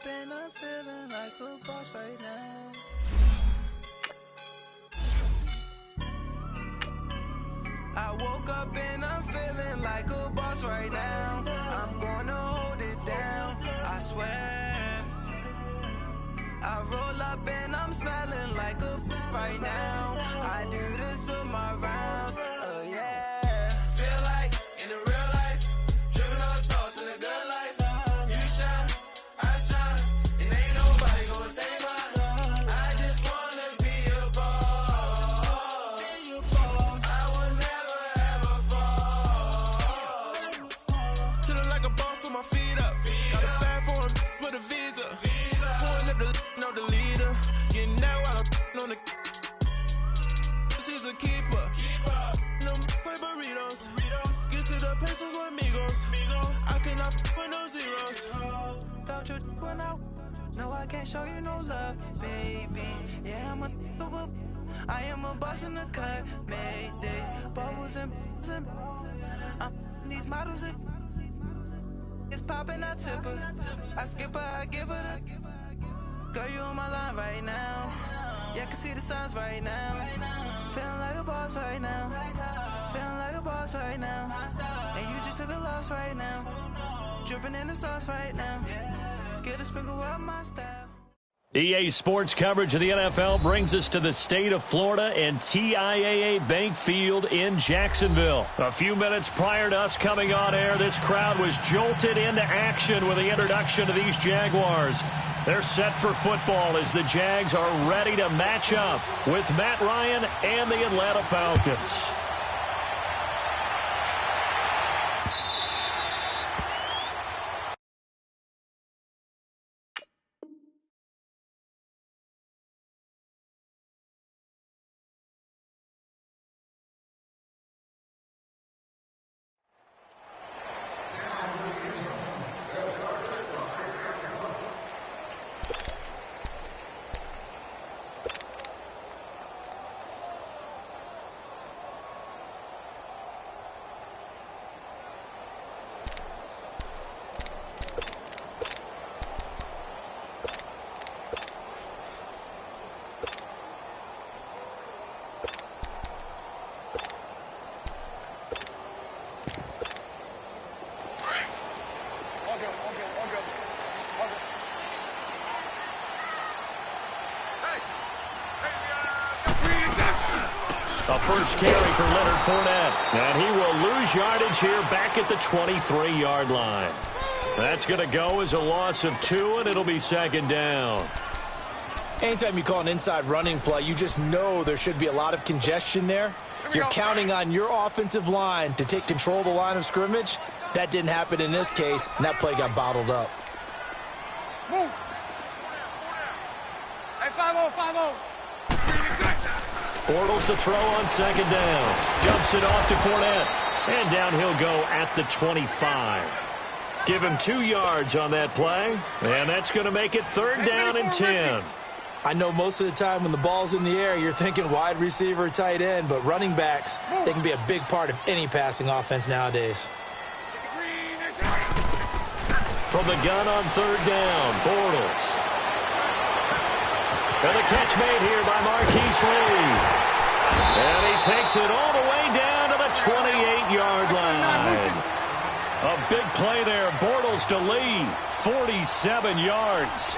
and I'm feeling like a boss right now. I woke up and I'm feeling like a boss right now. I'm gonna hold it down, I swear. I roll up and I'm smelling like a right now. I do this for my rounds, yeah. Feel like in the real life, dripping on sauce in a good life. You shine, I shine, and ain't nobody gonna take mine. I just wanna be a boss. I will never ever fall. Chillin' like a boss with my feet up. Got a bag for him with a visa. Pulling up the leader. Getting that while I'm on the. She's a keeper. No play burritos. Get to the pesos with amigos. I cannot with no zeros. Don't you run out? No, I can't show you no love, baby. Yeah, I am a boss in the cut. Mayday. Bubbles and these models are. It's popping, I tip her. I skip her, I give her the. Girl, you on my line right now. Yeah, I can see the signs right now. Feeling like a boss right now. Feeling like a boss right now. And you just took a loss right now. Dripping in the sauce right now. Get a sprinkle up my style. EA Sports coverage of the NFL brings us to the state of Florida and TIAA Bank Field in Jacksonville. A few minutes prior to us coming on air, this crowd was jolted into action with the introduction of these Jaguars. They're set for football as the Jags are ready to match up with Matt Ryan and the Atlanta Falcons. A first carry for Leonard Fournette. And he will lose yardage here back at the 23-yard line. That's going to go as a loss of 2, and it'll be second down. Anytime you call an inside running play, you just know there should be a lot of congestion there. You're counting on your offensive line to take control of the line of scrimmage. That didn't happen in this case, and that play got bottled up. Move. Hey, 5-0, 5-0. Bortles to throw on second down. Dumps it off to Fournette. And down he'll go at the 25. Give him 2 yards on that play. And that's going to make it third down and 10. I know most of the time when the ball's in the air, you're thinking wide receiver, tight end, but running backs, they can be a big part of any passing offense nowadays. From the gun on third down, Bortles. And the catch made here by Marquise Lee. And he takes it all the way down to the 28-yard line. A big play there. Bortles to Lee. 47 yards.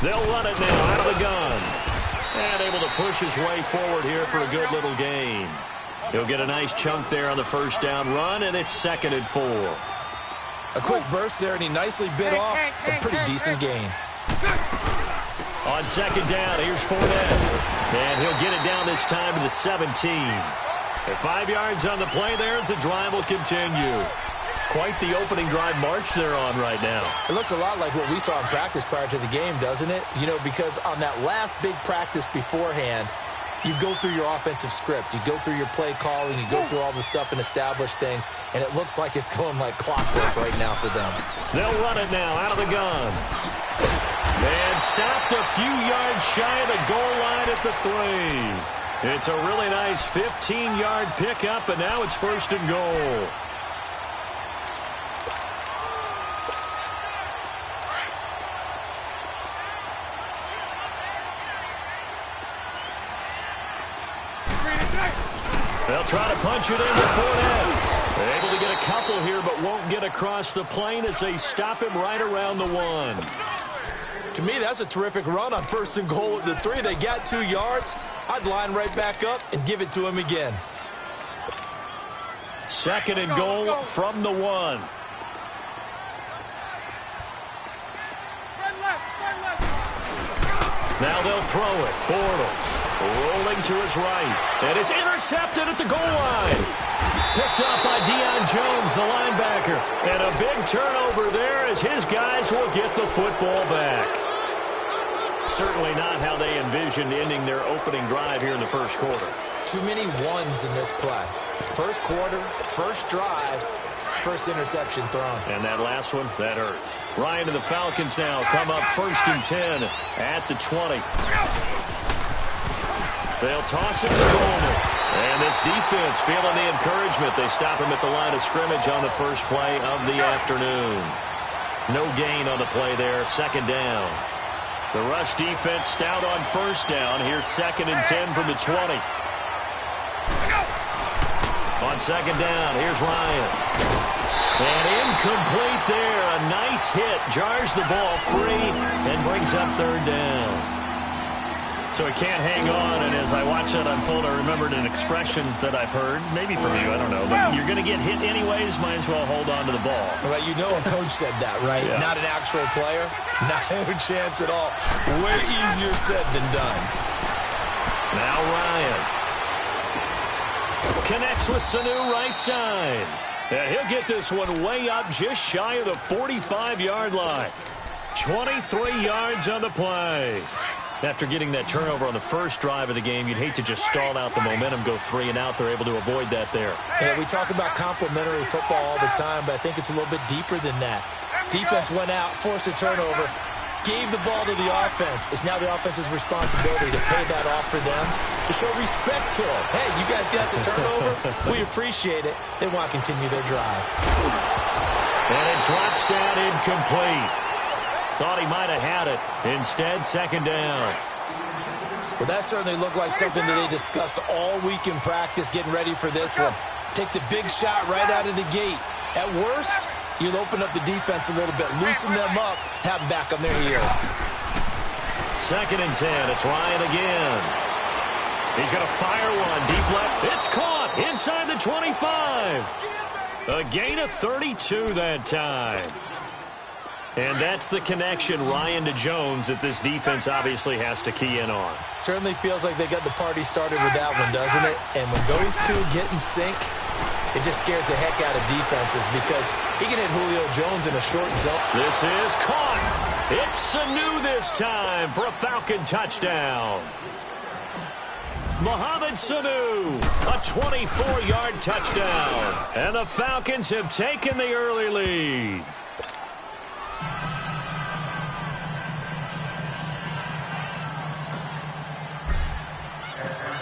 They'll run it now out of the gun. And able to push his way forward here for a good little gain. He'll get a nice chunk there on the first down run, and it's 2nd and 4. A quick burst there, and he nicely bit off a pretty decent gain. On second down, here's Fournette. And he'll get it down this time to the 17. At 5 yards on the play there as the drive will continue. Quite the opening drive march they're on right now. It looks a lot like what we saw in practice prior to the game, doesn't it? You know, because on that last big practice beforehand, you go through your offensive script. You go through your play calling. You go through all the stuff and establish things. And it looks like it's going like clockwork right now for them. They'll run it now out of the gun. And stopped a few yards shy of the goal line at the 3. It's a really nice 15-yard pickup, and now it's 1st and goal. They'll try to punch it in before that. Able to get a couple here, but won't get across the plane as they stop him right around the 1. To me, that's a terrific run on 1st and goal at the 3. They got 2 yards. I'd line right back up and give it to him again. 2nd and goal from the 1. Now they'll throw it. Bortles rolling to his right. And it's intercepted at the goal line. Picked up by Deion Jones, the linebacker. And a big turnover there as his guys will get the football back. Certainly not how they envisioned ending their opening drive here in the 1st quarter. Too many ones in this play. 1st quarter, 1st drive, 1st interception thrown. And that last one, that hurts. Ryan and the Falcons now come up 1st and 10 at the 20. They'll toss it to Coleman. And this defense feeling the encouragement. They stop him at the line of scrimmage on the first play of the afternoon. No gain on the play there. 2nd down. The rush defense stout on 1st down. Here's 2nd and 10 from the 20. On 2nd down, here's Ryan. And incomplete there. A nice hit. Jars the ball free and brings up 3rd down. So he can't hang on, and as I watch that unfold, I remembered an expression that I've heard, maybe from you, I don't know, but you're going to get hit anyways, might as well hold on to the ball. Well, you know a coach said that, right? Yeah. Not an actual player. No chance at all. Way easier said than done. Now Ryan connects with Sanu right side. And he'll get this one way up just shy of the 45-yard line. 23 yards on the play. After getting that turnover on the first drive of the game, you'd hate to just stall out the momentum, go 3 and out. They're able to avoid that there. Yeah, we talk about complementary football all the time, but I think it's a little bit deeper than that. Defense went out, forced a turnover, gave the ball to the offense. It's now the offense's responsibility to pay that off for them, to show respect to them. Hey, you guys got the turnover. We appreciate it. They want to continue their drive. And it drops down incomplete. Thought he might have had it. Instead, 2nd down. Well, that certainly looked like something that they discussed all week in practice getting ready for this one. Take the big shot right out of the gate. At worst, you'll open up the defense a little bit, loosen them up, have them back on their heels. 2nd and 10. It's Ryan again. He's going to fire one deep left. It's caught inside the 25. A gain of 32 that time. And that's the connection, Ryan to Jones, that this defense obviously has to key in on. Certainly feels like they got the party started with that one, doesn't it? And when those two get in sync, it just scares the heck out of defenses because he can hit Julio Jones in a short zone. This is caught. It's Sanu this time for a Falcon touchdown. Mohamed Sanu, a 24-yard touchdown. And the Falcons have taken the early lead.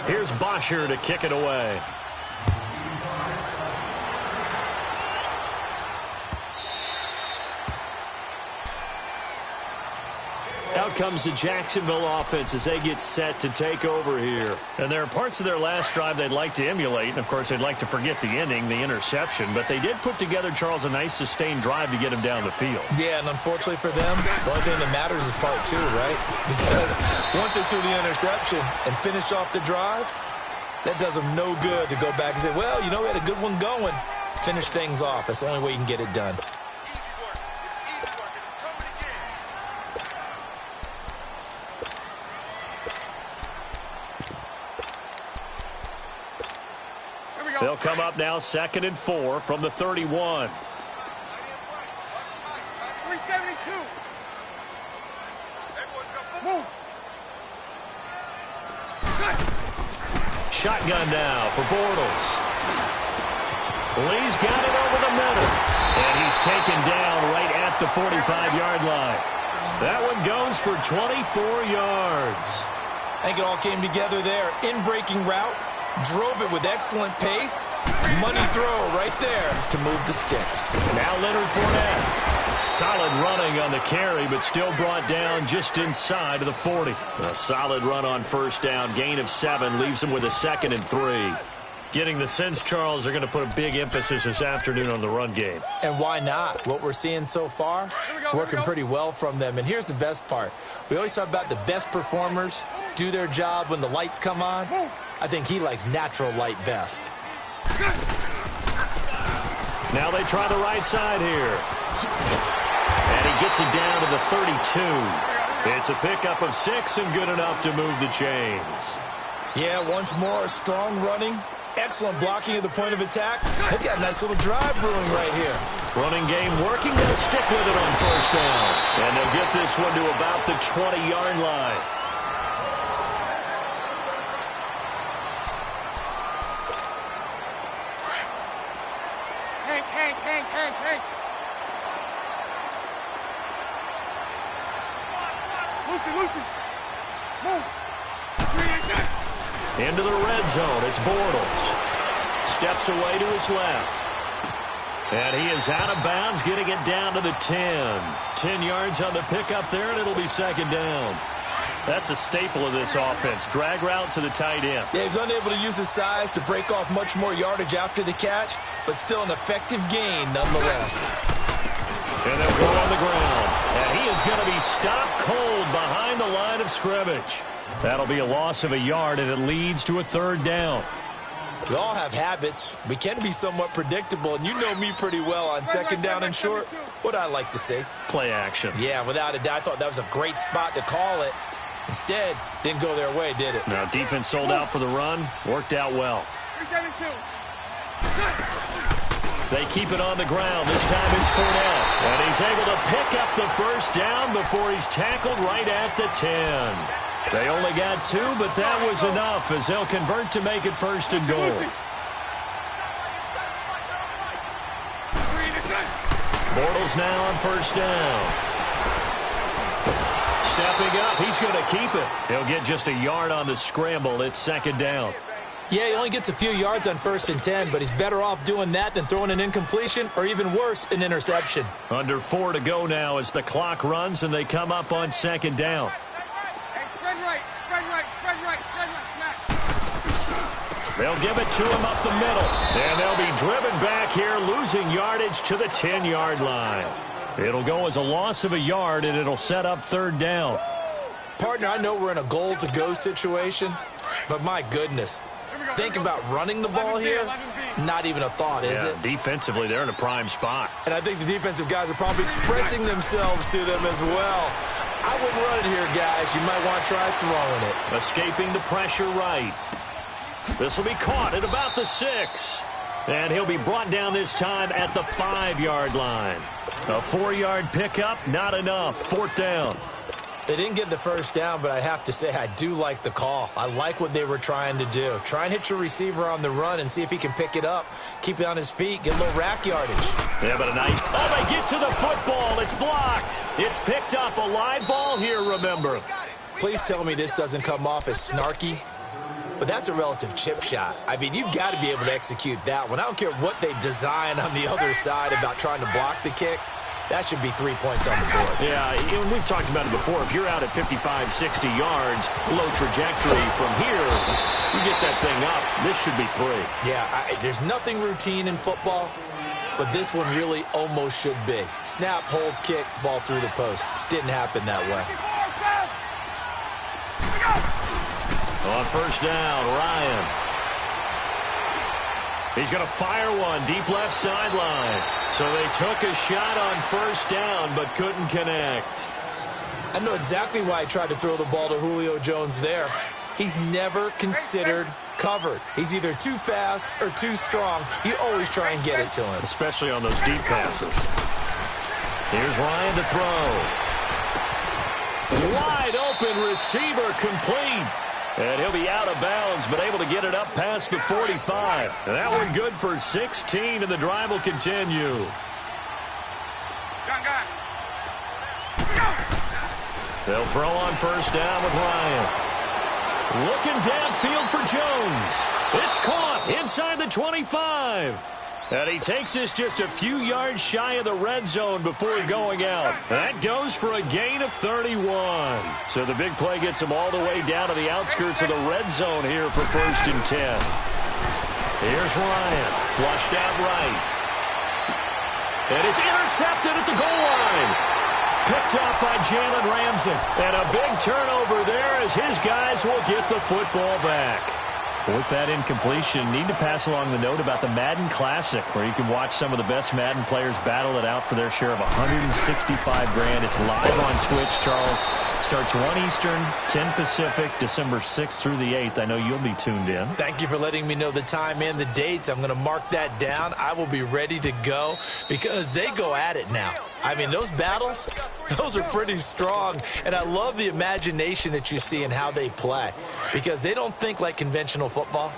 Here's Bosher to kick it away. Out comes the Jacksonville offense as they get set to take over here. And there are parts of their last drive they'd like to emulate. And, of course, they'd like to forget the ending, the interception. But they did put together, Charles, a nice sustained drive to get him down the field. Yeah, and unfortunately for them, the only thing that matters is part 2, right? Because once they threw the interception and finished off the drive, that does them no good to go back and say, well, you know, we had a good one going. Finish things off. That's the only way you can get it done. They'll come up now 2nd and 4 from the 31. 372. Move. Shotgun now for Bortles. Lee's got it over the middle. And he's taken down right at the 45-yard line. That one goes for 24 yards. I think it all came together there. In-breaking route, drove it with excellent pace. Money throw right there to move the sticks. Now Leonard Fournette. Solid running on the carry, but still brought down just inside of the 40. A solid run on first down. Gain of 7 leaves him with a 2nd and 3. Getting the sense, Charles, they're going to put a big emphasis this afternoon on the run game. And why not? What we're seeing so far is working pretty well from them. And here's the best part. We always talk about the best performers do their job when the lights come on. I think he likes natural light best. Now they try the right side here. And he gets it down to the 32. It's a pickup of 6 and good enough to move the chains. Yeah, once more, strong running. Excellent blocking at the point of attack. They've got a nice little drive brewing right here. Running game working. They'll stick with it on first down. And they'll get this one to about the 20-yard line. Hank. Lucy. Move. Into the red zone. It's Bortles. Steps away to his left. And he is out of bounds, getting it down to the 10. 10 yards on the pickup there, and it'll be 2nd down. That's a staple of this offense. Drag route to the tight end. Yeah, he's unable to use his size to break off much more yardage after the catch, but still an effective gain nonetheless. And they'll go on the ground. And he is going to be stopped cold behind the line of scrimmage. That'll be a loss of a yard, and it leads to a 3rd down. We all have habits. We can be somewhat predictable, and you know me pretty well on 2nd down and short. What I like to see? Play action. Yeah, without a doubt. I thought that was a great spot to call it. Instead, didn't go their way, did it? Now, defense sold out for the run. Worked out well. 372. They keep it on the ground. This time it's Fournette. And he's able to pick up the first down before he's tackled right at the 10. They only got 2, but that was enough as they'll convert to make it 1st and goal. Bortles now on first down. Stepping up, he's going to keep it. He'll get just a yard on the scramble. It's 2nd down. Yeah, he only gets a few yards on 1st and 10, but he's better off doing that than throwing an incompletion or even worse, an interception. Under 4 to go now as the clock runs and they come up on 2nd down. Spread right, snap. They'll give it to him up the middle. And they'll be driven back here, losing yardage to the 10-yard line. It'll go as a loss of a yard, and it'll set up 3rd down. Partner, I know we're in a goal-to-go situation, but my goodness. Think about running the ball here. Not even a thought, is it? Defensively, they're in a prime spot. And I think the defensive guys are probably expressing themselves to them as well. I wouldn't run it here, guys. You might want to try throwing it. Escaping the pressure right. This will be caught at about the 6. And he'll be brought down this time at the 5-yard line. A 4-yard pickup, not enough. 4th down. They didn't get the first down, but I have to say I do like the call. I like what they were trying to do. Try and hit your receiver on the run and see if he can pick it up. Keep it on his feet. Get a little rack yardage. Yeah, but a nice... Oh, they get to the football. It's blocked. It's picked up. A live ball here, remember. Please tell me this doesn't come off as snarky. But that's a relative chip shot. I mean, you've got to be able to execute that one. I don't care what they design on the other side about trying to block the kick. That should be 3 points on the board. Yeah, we've talked about it before. If you're out at 55, 60 yards, low trajectory from here, you get that thing up. This should be 3. Yeah, there's nothing routine in football, but this one really almost should be. Snap, hold, kick, ball through the post. Didn't happen that way. On first down, Ryan. He's going to fire one deep left sideline. So they took a shot on first down but couldn't connect. I know exactly why I tried to throw the ball to Julio Jones there. He's never considered covered. He's either too fast or too strong. You always try and get it to him. Especially on those deep passes. Here's Ryan to throw. Wide open receiver complete. And he'll be out of bounds, but able to get it up past the 45. And that one good for 16, and the drive will continue. They'll throw on first down with Ryan. Looking downfield for Jones. It's caught inside the 25. And he takes this just a few yards shy of the red zone before going out. That goes for a gain of 31. So the big play gets him all the way down to the outskirts of the red zone here for 1st and 10. Here's Ryan, flushed out right. And it's intercepted at the goal line. Picked up by Jalen Ramsey. And a big turnover there as his guys will get the football back. With that incompletion, need to pass along the note about the Madden Classic, where you can watch some of the best Madden players battle it out for their share of $165,000. It's live on Twitch, Charles. Starts 1 Eastern, 10 Pacific, December 6th through the 8th. I know you'll be tuned in. Thank you for letting me know the time and the dates. I'm going to mark that down. I will be ready to go because they go at it now. I mean, those battles, those are pretty strong. And I love the imagination that you see in how they play because they don't think like conventional football.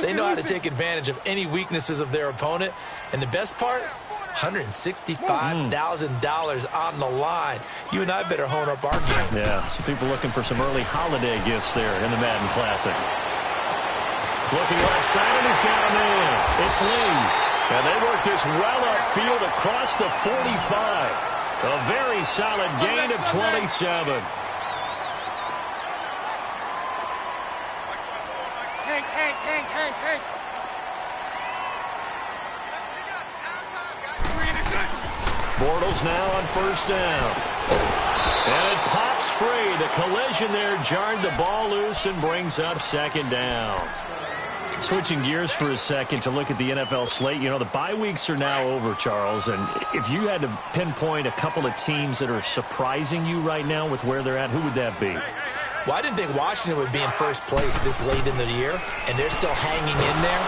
They know how to take advantage of any weaknesses of their opponent. And the best part, $165,000 on the line. You and I better hone up our game. Yeah, some people looking for some early holiday gifts there in the Madden Classic. Looking left side, and he's got a man. It's Lee. And they work this well upfield across the 45. A very solid gain of 27. Hank. Bortles now on 1st down. And it pops free. The collision there jarred the ball loose and brings up 2nd down. Switching gears for a second to look at the NFL slate. You know, the bye weeks are now over, Charles. And if you had to pinpoint a couple of teams that are surprising you right now with where they're at, who would that be? Well, I didn't think Washington would be in 1st place this late in the year, and they're still hanging in there.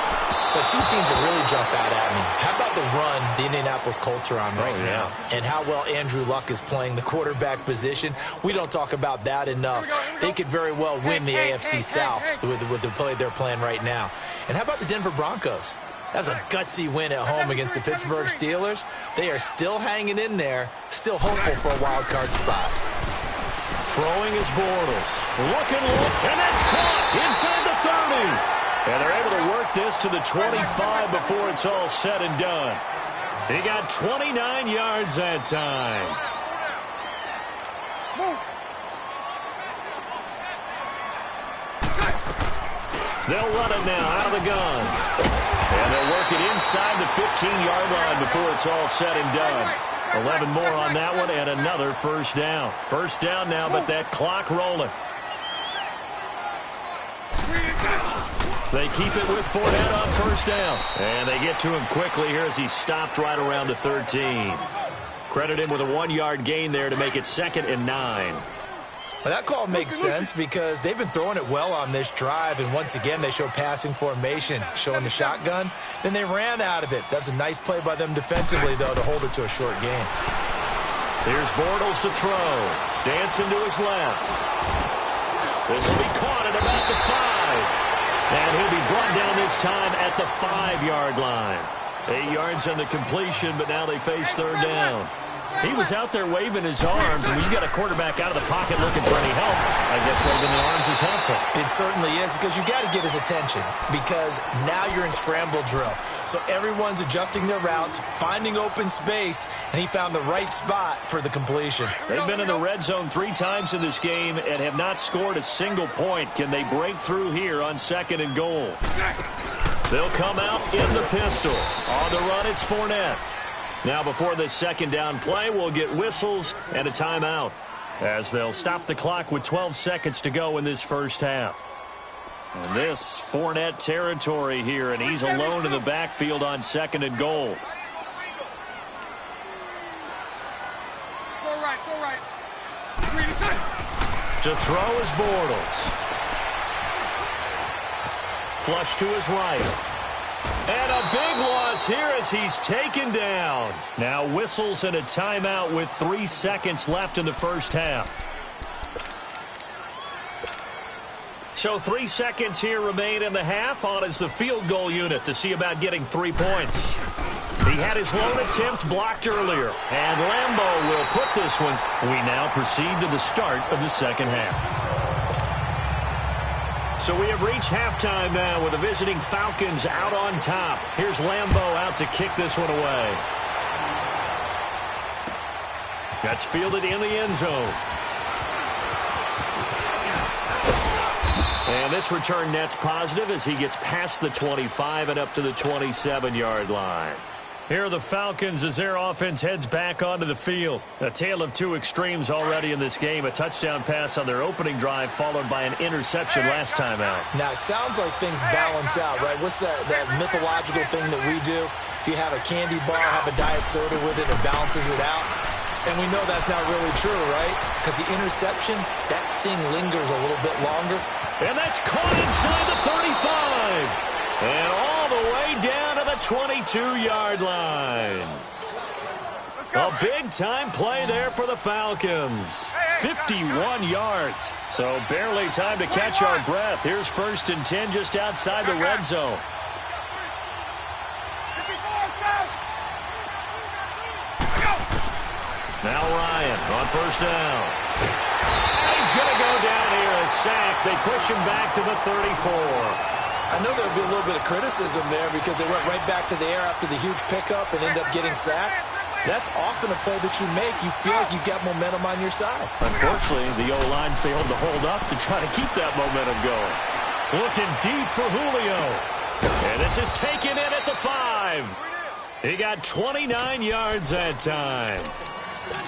But 2 teams that really jump out at me. How about the run the Indianapolis Colts are on right now? And how well Andrew Luck is playing the quarterback position. We don't talk about that enough. They could very well win the AFC South with the play they're playing right now. And how about the Denver Broncos? That was a gutsy win at home against the Pittsburgh Steelers. They are still hanging in there, still hopeful for a wild card spot. Throwing is Bortles. Looking low, and that's caught inside the 30. And they're able to work this to the 25 before it's all said and done. He got 29 yards that time. They'll run it now out of the gun. And they'll work it inside the 15-yard line before it's all said and done. 11 more on that one and another 1st down. 1st down now, but that clock rolling. They keep it with Fournette on 1st down. And they get to him quickly here as he stopped right around the 13. Credit him with a 1-yard gain there to make it 2nd and 9. Well, that call makes sense because they've been throwing it well on this drive, and once again they show passing formation, showing the shotgun. Then they ran out of it. That's a nice play by them defensively, though, to hold it to a short game. Here's Bortles to throw. Dancing to his left. This will be caught at about the 5. And he'll be brought down this time at the 5-yard line. 8 yards on the completion, but now they face 3rd down. He was out there waving his arms, and when you got a quarterback out of the pocket looking for any help, I guess waving the arms is helpful. It certainly is because you got to get his attention because now you're in scramble drill. So everyone's adjusting their routes, finding open space, and he found the right spot for the completion. They've been in the red zone 3 times in this game and have not scored a single point. Can they break through here on 2nd and goal? They'll come out in the pistol. On the run, it's Fournette. Now before this 2nd down play, we'll get whistles and a timeout as they'll stop the clock with 12 seconds to go in this 1st half. And this Fournette territory here, and he's alone in the backfield on 2nd and goal. So right. To throw is Bortles. Flush to his right. And a big loss here as he's taken down. Now whistles and a timeout with 3 seconds left in the 1st half. So 3 seconds here remain in the half. On is the field goal unit to see about getting 3 points. He had his lone attempt blocked earlier. And Lambeau will put this one. We now proceed to the start of the 2nd half. So we have reached halftime now with the visiting Falcons out on top. Here's Lambeau out to kick this one away. That's fielded in the end zone. And this return net's positive as he gets past the 25 and up to the 27-yard line. Here are the Falcons as their offense heads back onto the field. A tale of two extremes already in this game. A touchdown pass on their opening drive followed by an interception last time out. Now, it sounds like things balance out, right? What's that mythological thing that we do? If you have a candy bar, have a diet soda with it, it balances it out. And we know that's not really true, right? Because the interception, that sting lingers a little bit longer. And that's caught inside the 35. And all the way down to the 22-yard line. A big-time play there for the Falcons. 51 yards. So barely time to catch our breath. Here's 1st and 10 just outside the red zone. Now Ryan on 1st down. He's going to go down here, a sack. They push him back to the 34. I know there'll be a little bit of criticism there because they went right back to the air after the huge pickup and ended up getting sacked. That's often a play that you make. You feel like you've got momentum on your side. Unfortunately, the O-line failed to hold up to try to keep that momentum going. Looking deep for Julio. And this is taken in at the 5. He got 29 yards that time.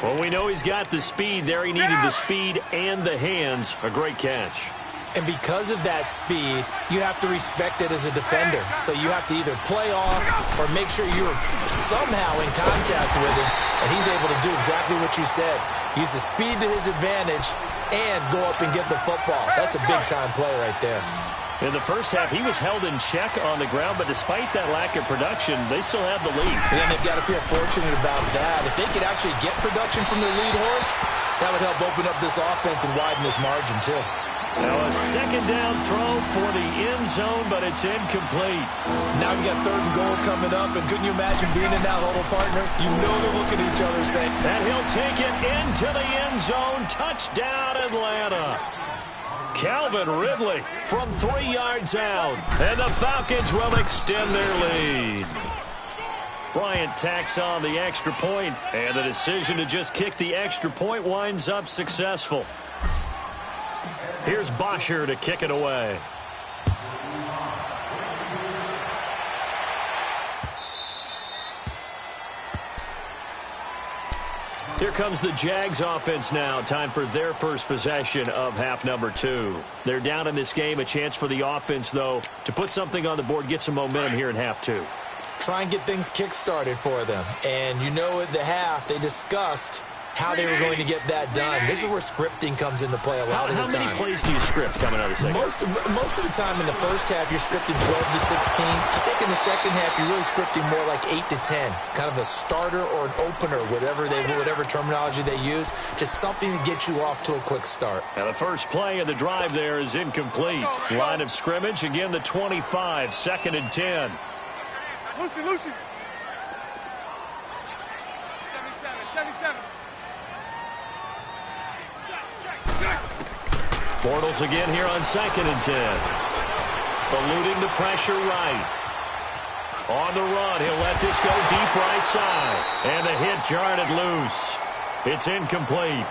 Well, we know he's got the speed there. He needed the speed and the hands. A great catch. And because of that speed, you have to respect it as a defender. So you have to either play off or make sure you're somehow in contact with him. And he's able to do exactly what you said. Use the speed to his advantage and go up and get the football. That's a big-time play right there. In the first half, he was held in check on the ground, but despite that lack of production, they still have the lead. And they've got to feel fortunate about that. If they could actually get production from their lead horse, that would help open up this offense and widen this margin, too. Now a 2nd down throw for the end zone, but it's incomplete. Now we got 3rd and goal coming up, and couldn't you imagine being in that huddle, partner? You know they're looking at each other saying, and he'll take it into the end zone. Touchdown, Atlanta. Calvin Ridley from 3 yards out, and the Falcons will extend their lead. Bryant tacks on the extra point, and the decision to just kick the extra point winds up successful. Here's Bosher to kick it away. Here comes the Jags offense now. Time for their first possession of half number 2. They're down in this game. A chance for the offense, though, to put something on the board, get some momentum here in half 2. Try and get things kick-started for them. And you know at the half, they discussed how they were going to get that done. This is where scripting comes into play a lot of the time. How many plays do you script coming out of the second? Most of the time in the first half, you're scripting 12 to 16. I think in the second half, you're really scripting more like 8 to 10. Kind of a starter or an opener, whatever terminology they use. Just something to get you off to a quick start. And the first play of the drive there is incomplete. Line of scrimmage, again the 25, 2nd and 10. Lucy. 77. Bortles again here on 2nd and 10. Eluding the pressure right. On the run, he'll let this go deep right side. And the hit jarred it loose. It's incomplete.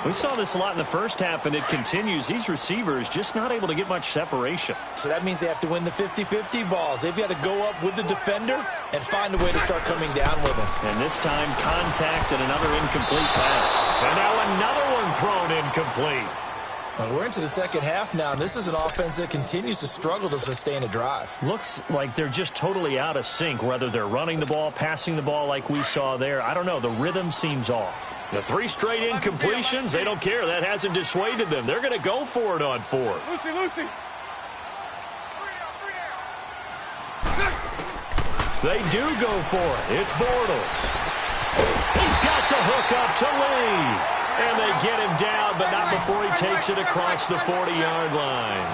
We saw this a lot in the first half, and it continues. These receivers just not able to get much separation. So that means they have to win the 50-50 balls. They've got to go up with the defender and find a way to start coming down with them. And this time, contact and another incomplete pass. And now another one thrown incomplete. Well, we're into the second half now, and this is an offense that continues to struggle to sustain a drive. Looks like they're just totally out of sync, whether they're running the ball, passing the ball like we saw there. I don't know. The rhythm seems off. The 3 straight incompletions, they don't care. That hasn't dissuaded them. They're going to go for it on 4th. Lucy. They do go for it. It's Bortles. He's got the hook up to Lee. And they get him down, but not before he takes it across the 40-yard line.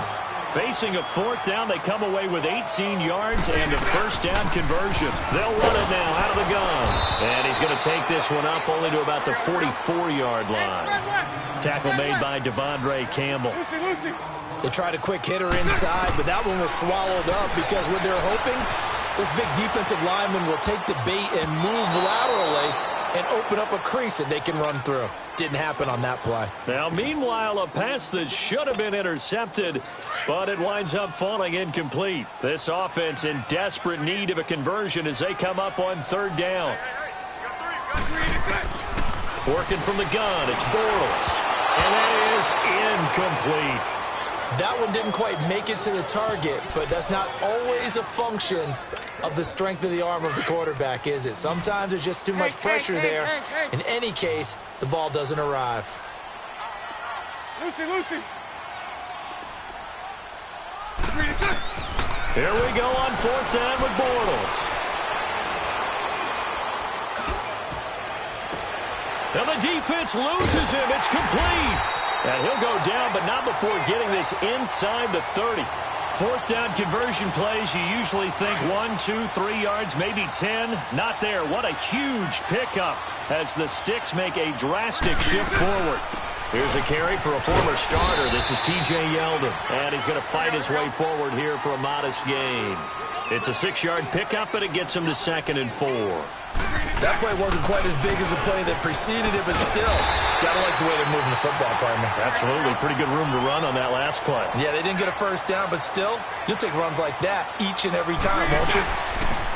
Facing a 4th down, they come away with 18 yards and a 1st down conversion. They'll run it now out of the gun. And he's going to take this one up only to about the 44-yard line. Tackle made by Devondre Campbell. Lucy. They tried a quick hitter inside, but that one was swallowed up because what they're hoping, this big defensive lineman will take the bait and move laterally and open up a crease that they can run through. Didn't happen on that play. Now, meanwhile, a pass that should have been intercepted, but it winds up falling incomplete. This offense in desperate need of a conversion as they come up on third down. Working from the gun, it's Bortles. And that is incomplete. That one didn't quite make it to the target, but that's not always a function of the strength of the arm of the quarterback, is it? Sometimes there's just too much pressure there. In any case, the ball doesn't arrive. Lucy. Here we go on fourth down with Bortles. And the defense loses him. It's complete. And he'll go down, but not before getting this inside the 30. Fourth down conversion plays, you usually think 1, 2, 3 yards, maybe 10. Not there. What a huge pickup as the Sticks make a drastic shift forward. Here's a carry for a former starter. This is T.J. Yeldon. And he's going to fight his way forward here for a modest gain. It's a 6-yard pickup, but it gets him to 2nd and 4. That play wasn't quite as big as the play that preceded it, but still, gotta like the way they're moving the football, partner. Absolutely. Pretty good room to run on that last play. Yeah, they didn't get a first down, but still, you'll take runs like that each and every time, won't you?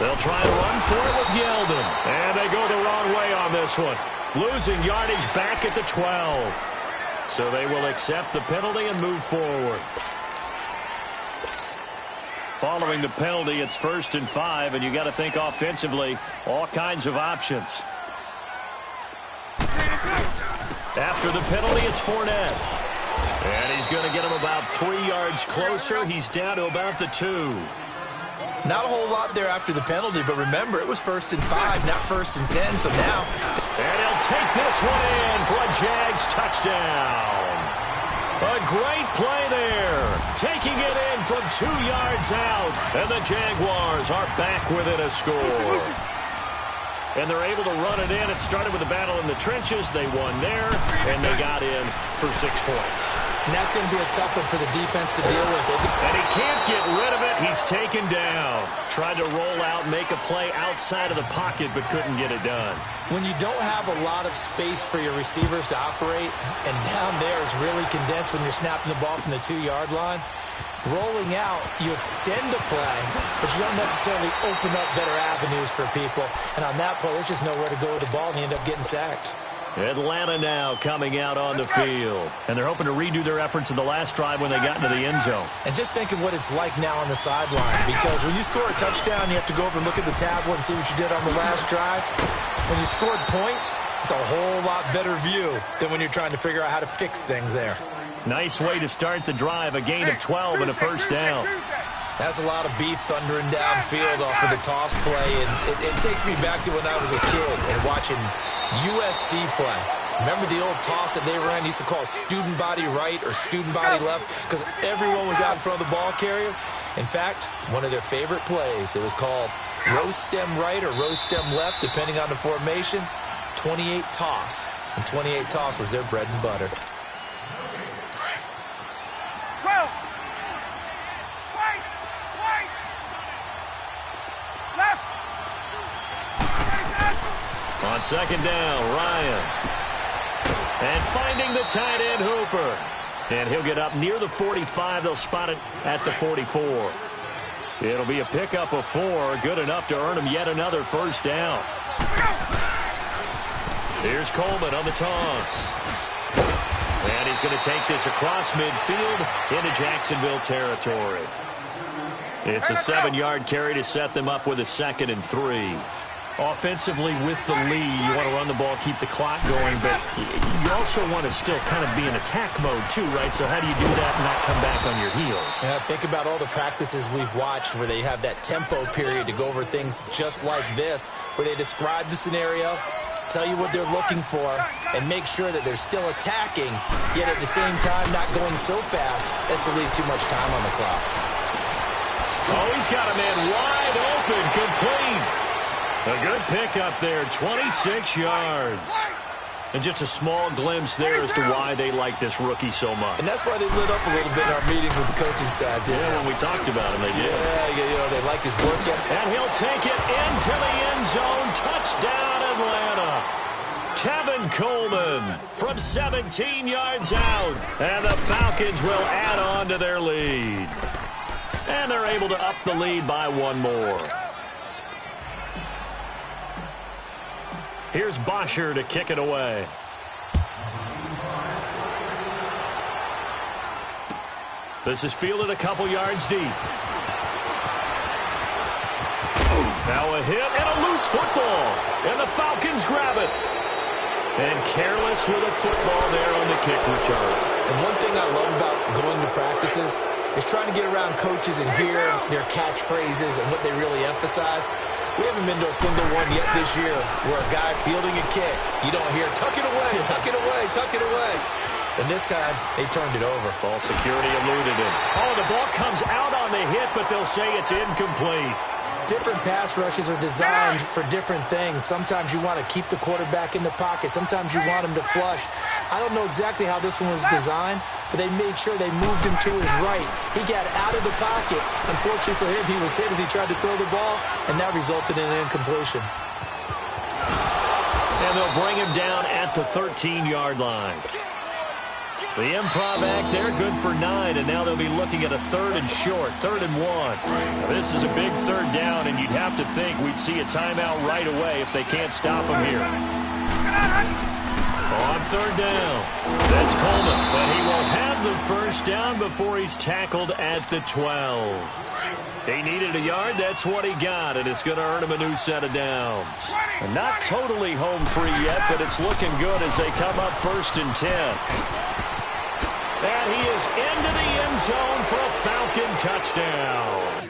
They'll try to run for it with Yeldon. And they go the wrong way on this one. Losing yardage back at the 12. So they will accept the penalty and move forward. Following the penalty, it's 1st and 5, and you got to think offensively, all kinds of options. After the penalty, it's Fournette. And he's going to get him about 3 yards closer. He's down to about the 2. Not a whole lot there after the penalty, but remember, it was 1st and 5, not 1st and 10, so now. And he'll take this one in for a Jags touchdown. A great play there. Taking it in from 2 yards out. And the Jaguars are back within a score. And they're able to run it in. It started with a battle in the trenches. They won there, and they got in for 6 points. And that's going to be a tough one for the defense to deal with. And he can't get rid of it. He's taken down. Tried to roll out, make a play outside of the pocket, but couldn't get it done. When you don't have a lot of space for your receivers to operate, and down there it's really condensed when you're snapping the ball from the 2-yard line, rolling out, you extend the play, but you don't necessarily open up better avenues for people. And on that play, there's just nowhere to go with the ball, and you end up getting sacked. Atlanta now coming out on the field. And they're hoping to redo their efforts in the last drive when they got into the end zone. And just think of what it's like now on the sideline. Because when you score a touchdown, you have to go over and look at the tablet and see what you did on the last drive. When you scored points, it's a whole lot better view than when you're trying to figure out how to fix things there. Nice way to start the drive. A gain of 12 and a first down. That's a lot of beef thundering downfield off of the toss play. And it takes me back to when I was a kid and watching USC play. Remember the old toss that they ran? They used to call student body right or student body left because everyone was out in front of the ball carrier. In fact, one of their favorite plays, it was called roast stem right or roast stem left, depending on the formation. 28 toss. And 28 toss was their bread and butter. 12. Left. On second down, Ryan. And finding the tight end, Hooper. And he'll get up near the 45. They'll spot it at the 44. It'll be a pickup of 4. Good enough to earn him yet another first down. Here's Coleman on the toss. And he's going to take this across midfield into Jacksonville territory. It's a 7-yard carry to set them up with a 2nd and 3. Offensively with the lead, you want to run the ball, keep the clock going, but you also want to still kind of be in attack mode too, right? So how do you do that and not come back on your heels? Yeah, think about all the practices we've watched where they have that tempo period to go over things just like this, where they describe the scenario, tell you what they're looking for, and make sure that they're still attacking, yet at the same time not going so fast as to leave too much time on the clock. Oh, he's got a man wide open, complete. A good pickup there, 26 yards. And just a small glimpse there as to why they like this rookie so much. And that's why they lit up a little bit in our meetings with the coaching staff. Yeah, when we talked about him, they did. Yeah, they like his work ethic. And he'll take it into the end zone. Touchdown, Atlanta. Tevin Coleman from 17 yards out. And the Falcons will add on to their lead. And they're able to up the lead by one more. Here's Bosher to kick it away. This is fielded a couple yards deep. Now a hit and a loose football. And the Falcons grab it. And careless with a football there on the kick return. And one thing I love about going to practices is trying to get around coaches and hear their catchphrases and what they really emphasize. We haven't been to a single one yet this year where a guy fielding a kick, you don't hear, tuck it away, tuck it away, tuck it away. And this time, they turned it over. Ball security eluded him. Oh, the ball comes out on the hit, but they'll say it's incomplete. Different pass rushes are designed for different things. Sometimes you want to keep the quarterback in the pocket. Sometimes you want him to flush. I don't know exactly how this one was designed, but they made sure they moved him to his right. He got out of the pocket. Unfortunately for him, he was hit as he tried to throw the ball, and that resulted in an incompletion. And they'll bring him down at the 13-yard line. The improv act, they're good for 9, and now they'll be looking at a 3rd and short, 3rd and 1. Now, this is a big 3rd down, and you'd have to think we'd see a timeout right away if they can't stop him here. On 3rd down, that's Coleman, but he will have the first down before he's tackled at the 12. He needed a yard, that's what he got, and it's going to earn him a new set of downs. And not totally home free yet, but it's looking good as they come up 1st and 10. And he is into the end zone for a Falcon touchdown.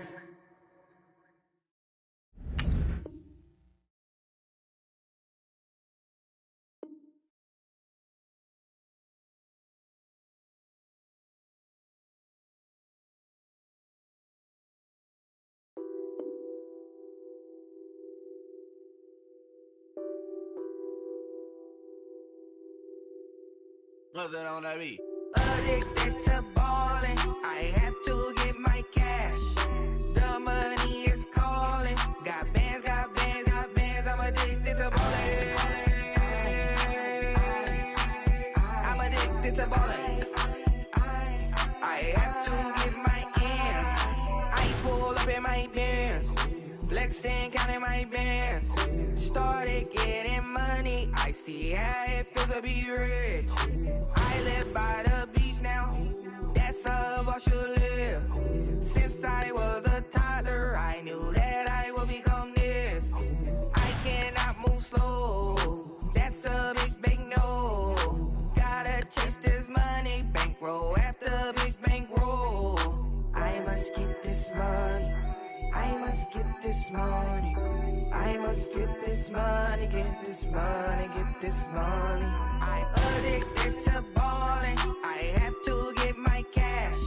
What's that on that beat? Addicted to ballin', I have to get my cash. The money is calling. Got bands, got bands, got bands. I'm addicted to ballin'. I'm addicted to ballin'. I have to get my ends. I pull up in my bands, flexing, counting my bands. Started getting money. I see how it feels to be rich. I live by the beach now, that's how I should live. Since I was a toddler, I knew that I would become this. I cannot move slow, that's a big, big no. Gotta chase this money, bankroll after big bankroll. I must get this money, I must get this money. I must get this money, get this money, get this money. I'm addicted to ballin', I have to get my cash.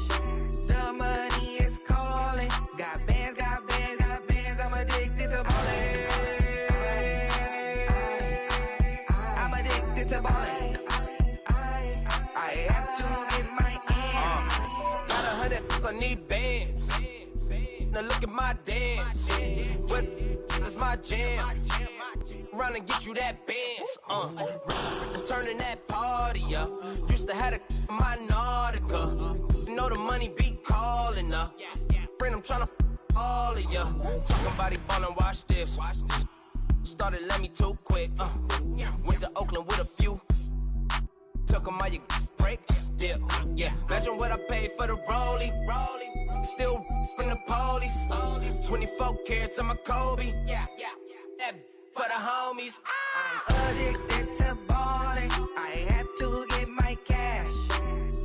The money is calling. Got bands, got bands, got bands. I'm addicted to ballin'. I'm addicted to ballin'. I have to get my ends. Got 100, I need bands. Now look at my dance. What is my jam? Run and get you that bands. Turning that party up. Used to have a my Nautica. You know the money be calling up. Friend, I'm tryna all of ya. Talking about it, ballin', watch this. Started let me too quick. Went to Oakland with a few. Took 'em all you break. Dip. Yeah. Imagine what I paid for the rollie. Still from the police. 24 carats on my Kobe. Yeah. That for the homies. I'm addicted to ballin'. I have to get my cash.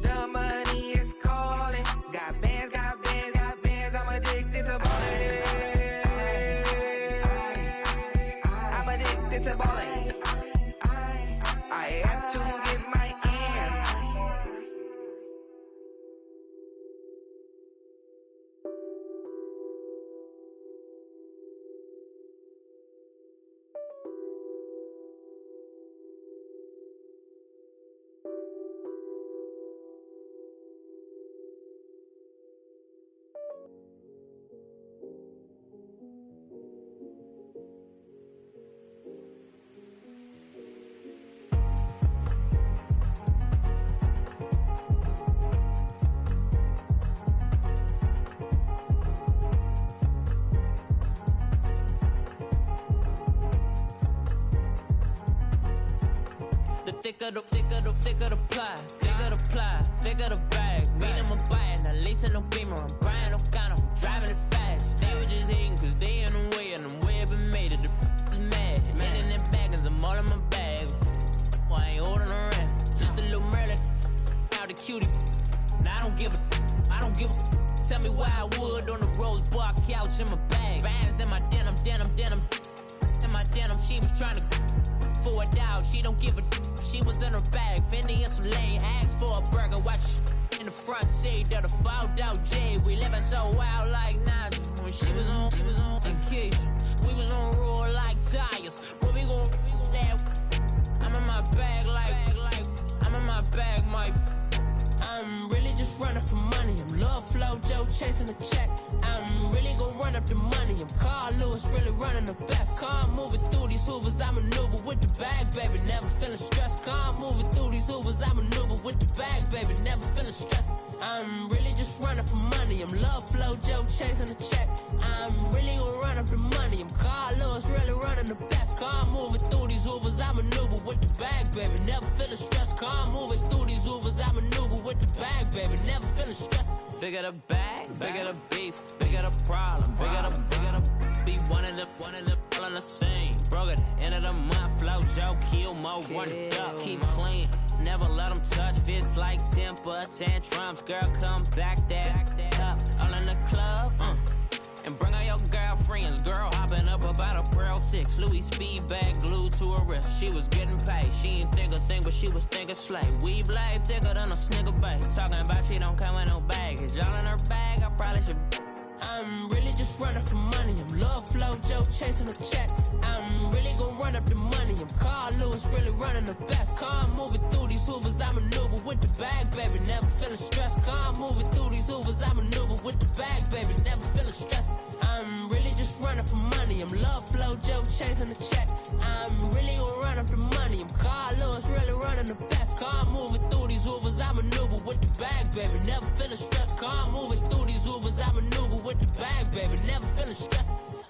The money is calling. Got bands, got bands, got bands. I'm addicted to ballin'. I'm addicted to ballin'. I have to get my ends. thicker the pie, thicker the ply, thicker the bag. Meet him a bite, now leasing no beamer, I'm buying no counter, I'm driving it fast. They were just hating cause they in the way, and the way I've been made it, the is mad. Man in them baggins, I'm all in my bag. Well, I ain't holding around, just a little Merlin, out the cutie. Now I don't give a. Tell me why I would on the rose bar couch in my bag. Bands in my denim. In my denim, she was trying to for a doubt. She don't give a. She was in her bag. Fendi and some lane. Asked for a burger. Watch in the front seat of the fouled out J. We living so wild like Nas. When she was on vacation. We was on roll like tires. Where we gon' that? I'm in my bag like I'm in my bag, Mike. I'm really just running for money. I'm Love Flow Joe chasing the check. I'm really gon' run up the money. I'm Carl Lewis, really running the best. Car moving through these Hoovers, I maneuver with the bag, baby. Never feeling stressed. Car moving through these Hoovers, I maneuver with the bag, baby. Never feeling stressed. I'm really just running for money. I'm Love Flow Joe chasing the check. I'm really gon' run up the money. I'm Carl Lewis, really running the best. Car moving through these Hoovers, I maneuver with the bag, baby. Never feeling stressed. Car moving through these Hoovers, I maneuver with the bag, baby. Never feeling stressed. Bigger the bag, bigger the beef, bigger the problem, bigger the be one of the all in the same. Broke at the end of the month, Flow Joe, kill more, run it up, keep clean. Never let them touch, fits like temper tantrums. Girl, come back that up, all in the club, and bring all your girlfriends. Girl hopping up about a Pearl 6 Louis speed bag glued to her wrist. She was getting paid. She ain't think a thing, but she was thinking slay. We blade thicker than a snigger bag. Talking about she don't come with no baggage. Y'all in her bag, I probably should. I'm really just running for money. I'm Love Flow Joe chasing a check. I'm really gon' run up the money. I'm Carl Lewis, really running the best. Car moving through these Hoovers, I maneuver with the bag, baby. Never feeling stressed. Car moving through these Hoovers, I maneuver with the bag, baby. Never feeling stressed. I'm really just running for money. I'm Love Flow Joe chasing a check. I'm really gon' run up the money. I'm Carl Lewis, really running the best. Car moving through these Hoovers, I maneuver with the bag, baby. Never feeling stressed. Car moving through these Hoovers, I maneuver with the bag, baby. Never feeling stressed.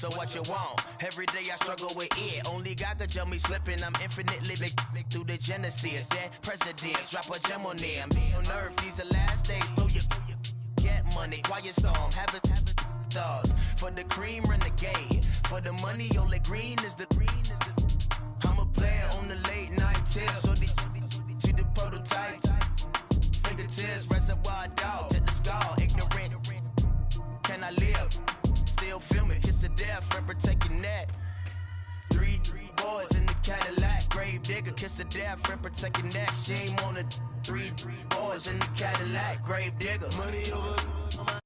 So what you want? Every day I struggle with it. Only God could tell me slipping. I'm infinitely big through the Genesis. Dead presidents, drop a gem on there. I'm on earth, these the last days. Throw your get money, quiet storm, have it stars. For the cream, renegade. For the money, only green is the I'm a player on the late night tip, so they see the prototype. Fingertips, reservoir dog, check the skull, ignorant. Can I live? Still film it, kiss to death, friend protect your neck. Three boys in the Cadillac, grave digger, kiss to death, friend protect your neck. Shame on the three boys in the Cadillac, grave digger. Money over.